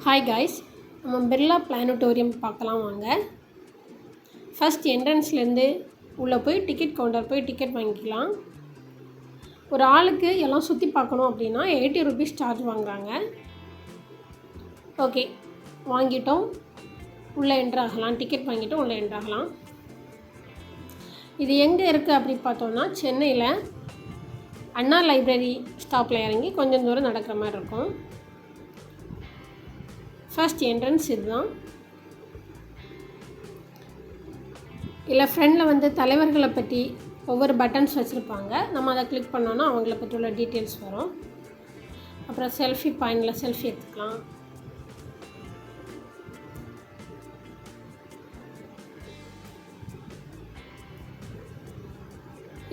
Hi guys, நம்ம Birla planetarium பார்க்கலாம் வாங்க. ஃபஸ்ட் என்ட்ரன்ஸ்லேருந்து உள்ளே போய் டிக்கெட் கவுண்டர் போய் டிக்கெட் வாங்கிக்கலாம். ஒரு ஆளுக்கு எல்லாம் சுற்றி பார்க்கணும் அப்படின்னா 80 ருபீஸ் சார்ஜ் வாங்குறாங்க. ஓகே, வாங்கிட்டோம், உள்ளே என்ட்ரு ஆகலாம். டிக்கெட் வாங்கிட்டு உள்ளே என்ட்ரு ஆகலாம். இது எங்கே இருக்குது அப்படி பார்த்தோன்னா, சென்னையில் அண்ணா லைப்ரரி ஸ்டாப்பில் இறங்கி கொஞ்சம் தூரம் நடக்கிற மாதிரி இருக்கும். ஃபர்ஸ்ட் என்ட்ரன்ஸ் இதுதான். இல்லை ஃப்ரெண்டில் வந்து தலைவர்களை பற்றி ஒவ்வொரு பட்டன்ஸ் வச்சுருப்பாங்க. நம்ம அதை கிளிக் பண்ணோன்னா அவங்கள பற்றி உள்ள டீட்டெயில்ஸ் வரும். அப்புறம் செல்ஃபி பாயிண்டில் செல்ஃபி எடுத்துக்கலாம்.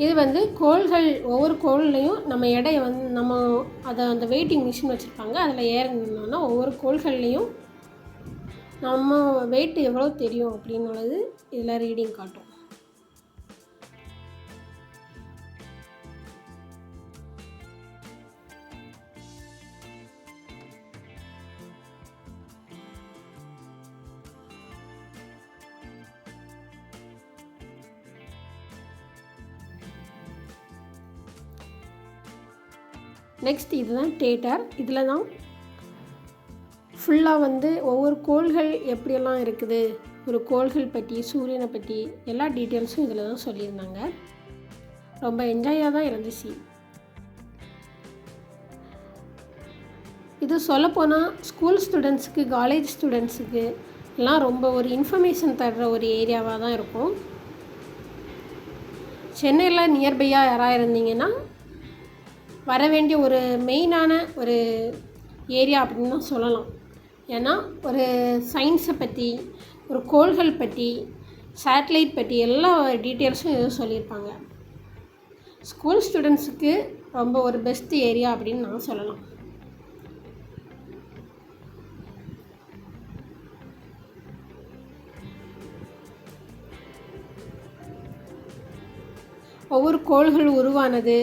இது வந்து கோள்கள், ஒவ்வொரு கோள்லையும் நம்ம எடையை வந்து நம்ம அதை அந்த வெயிட்டிங் மிஷின் வச்சுருப்பாங்க. அதில் ஏறினோன்னா ஒவ்வொரு கோள்கள்லேயும் நம்ம வெயிட் எவ்வளோ தெரியும் அப்படின்னுள்ளது இதில் ரீடிங் காட்டும். நெக்ஸ்ட் இதுதான் தேட்டர். இதில் தான் ஃபுல்லாக வந்து ஒவ்வொரு கோள்கள் எப்படியெல்லாம் இருக்குது, ஒரு கோள்கள் பற்றி, சூரியனை பற்றி எல்லா டீட்டெயில்ஸும் இதில் தான் சொல்லியிருந்தாங்க. ரொம்ப என்ஜாயாக தான் இருந்துச்சு. இது சொல்லப்போனால் ஸ்கூல் ஸ்டூடெண்ட்ஸுக்கு, காலேஜ் ஸ்டூடெண்ட்ஸுக்கு எல்லாம் ரொம்ப ஒரு இன்ஃபர்மேஷன் தர்ற ஒரு ஏரியாவாக தான் இருக்கும். சென்னையில் நியர்பையாக யாராக இருந்தீங்கன்னா வர வேண்டிய ஒரு மெயினான ஒரு ஏரியா அப்படின்னு தான் சொல்லலாம். ஏன்னா ஒரு சயின்ஸை பற்றி, ஒரு கோள்கள் பற்றி, சேட்டலைட் பற்றி எல்லா டீட்டெயில்ஸும் எதுவும் சொல்லியிருப்பாங்க. ஸ்கூல் ஸ்டூடெண்ட்ஸுக்கு ரொம்ப ஒரு பெஸ்ட் ஏரியா அப்படின்னு நான் சொல்லலாம். ஒவ்வொரு கோள்கள் உருவானது,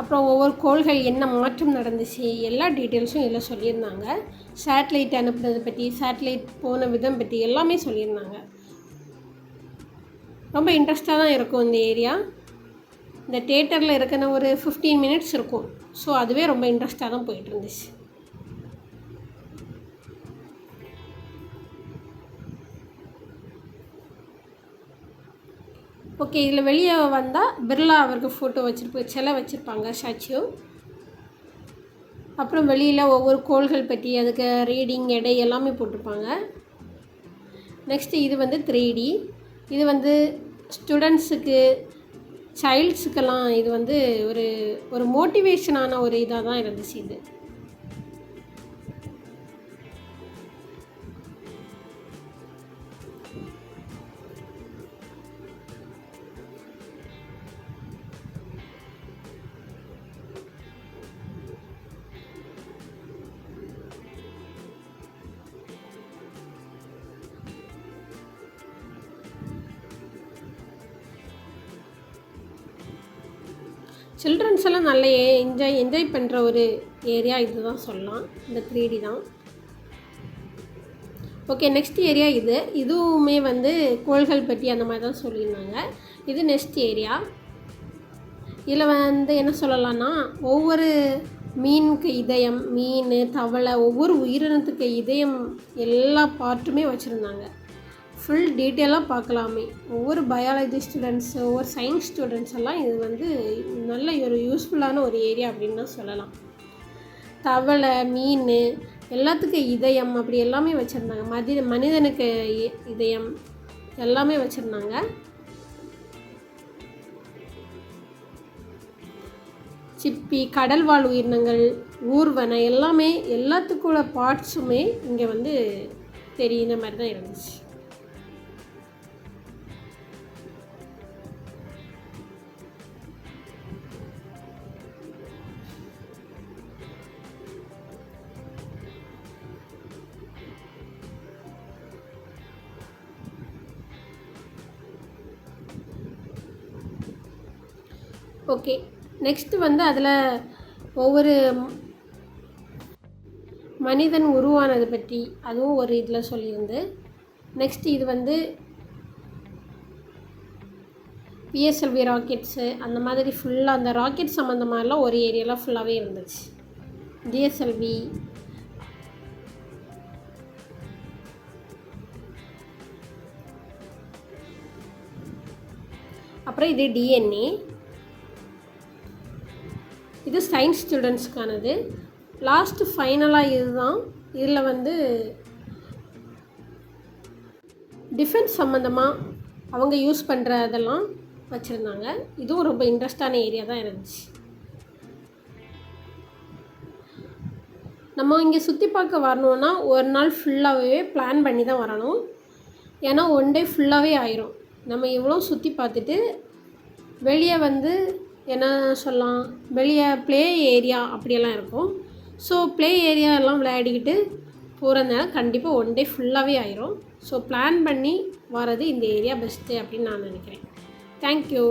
அப்புறம் ஒவ்வொரு கோள்கள் என்ன மாற்றம் நடந்துச்சு, எல்லா டீட்டெயில்ஸும் இதில் சொல்லியிருந்தாங்க. சேட்டலைட் அனுப்புனதை பற்றி, சேட்டலைட் போன விதம் பற்றி எல்லாமே சொல்லியிருந்தாங்க. ரொம்ப இன்ட்ரெஸ்டாக தான் இருக்கும் இந்த ஏரியா. இந்த தேட்டரில் இருக்கிற ஒரு 15 மினிட்ஸ் இருக்கும். ஸோ அதுவே ரொம்ப இன்ட்ரெஸ்டாக தான் போயிட்டு இருந்துச்சு. ஓகே, இதில் வெளியே வந்தால் பிர்லா அவருக்கு ஃபோட்டோ சிலை வச்சுருப்பாங்க, ஸ்டாச்சு. அப்புறம் வெளியில் ஒவ்வொரு கோள்கள் பற்றி, அதுக்கு ரீடிங், எடை எல்லாமே போட்டிருப்பாங்க. நெக்ஸ்ட்டு இது வந்து 3D. இது வந்து ஸ்டூடெண்ட்ஸுக்கு, சைல்ட்ஸுக்கெல்லாம் இது வந்து ஒரு மோட்டிவேஷனான ஒரு இதாக தான் இருந்துச்சு இது. சில்ட்ரன்ஸ் எல்லாம் நல்லா என்ஜாய் பண்ணுற ஒரு ஏரியா இது தான் சொல்லலாம். இந்த 3D தான். ஓகே, நெக்ஸ்ட் ஏரியா இதுவுமே வந்து கோள்கள் பற்றி அந்த மாதிரி தான் சொல்லியிருந்தாங்க. இது நெக்ஸ்ட் ஏரியா. இதில் வந்து என்ன சொல்லலாம்னா, ஒவ்வொரு மீனுக்கு இதயம், மீன், தவளை, ஒவ்வொரு உயிரினத்துக்கு இதயம் எல்லா பார்ட்டுமே வச்சுருந்தாங்க. ஃபுல் டீட்டெயிலாக பார்க்கலாமே. ஒவ்வொரு பயாலஜி ஸ்டூடெண்ட்ஸ், ஒவ்வொரு சயின்ஸ் ஸ்டூடெண்ட்ஸ் எல்லாம் இது வந்து நல்ல ஒரு யூஸ்ஃபுல்லான ஒரு ஏரியா அப்படின்னு தான் சொல்லலாம். தவளை, மீன் எல்லாத்துக்கும் இதயம் அப்படி எல்லாமே வச்சுருந்தாங்க. மனிதனுக்கு இதயம் எல்லாமே வச்சுருந்தாங்க. சிப்பி, கடல்வாழ் உயிரினங்கள், ஊர்வனை எல்லாமே எல்லாத்துக்குள்ள பார்ட்ஸுமே இங்கே வந்து தெரியுற மாதிரி தான் இருந்துச்சு. ஓகே, நெக்ஸ்ட்டு வந்து அதில் ஒவ்வொரு மனிதன் உருவானது பற்றி அதுவும் ஒரு இதில் சொல்லியிருந்து. நெக்ஸ்ட் இது வந்து பிஎஸ்எல்வி ராக்கெட்ஸு அந்த மாதிரி ஃபுல்லாக அந்த ராக்கெட் சம்மந்தமாகலாம் ஒரு ஏரியாவில் ஃபுல்லாகவே இருந்துச்சு. ஜிஎஸ்எல்வி, அப்புறம் இது டிஎன்ஏ. இது சயின்ஸ் ஸ்டூடெண்ட்ஸ்க்கானது. லாஸ்ட்டு ஃபைனலாக இதுதான். இதில் வந்து டிஃபென்ஸ் சம்மந்தமாக அவங்க யூஸ் பண்ணுற அதெல்லாம் வச்சுருந்தாங்க. இதுவும் ரொம்ப இன்ட்ரெஸ்டான ஏரியா தான் இருந்துச்சு. நம்ம இங்கே சுற்றி பார்க்க வரணுன்னா ஒரு நாள் ஃபுல்லாகவே பிளான் பண்ணி தான் வரணும். ஏன்னா ஒன் டே ஃபுல்லாகவே ஆயிரும். நம்ம இவ்வளோ சுற்றி பார்த்துட்டு வெளியே வந்து என்ன சொல்லலாம், வெளியே ப்ளே ஏரியா அப்படியெல்லாம் இருக்கும். ஸோ ப்ளே ஏரியா எல்லாம் விளையாடிக்கிட்டு போகிறதுனால கண்டிப்பாக ஒன் டே ஃபுல்லாகவே ஆயிரும். ஸோ பிளான் பண்ணி வர்றது இந்த ஏரியா பெஸ்ட்டு அப்படின்னு நான் நினைக்கிறேன். தேங்க்யூ.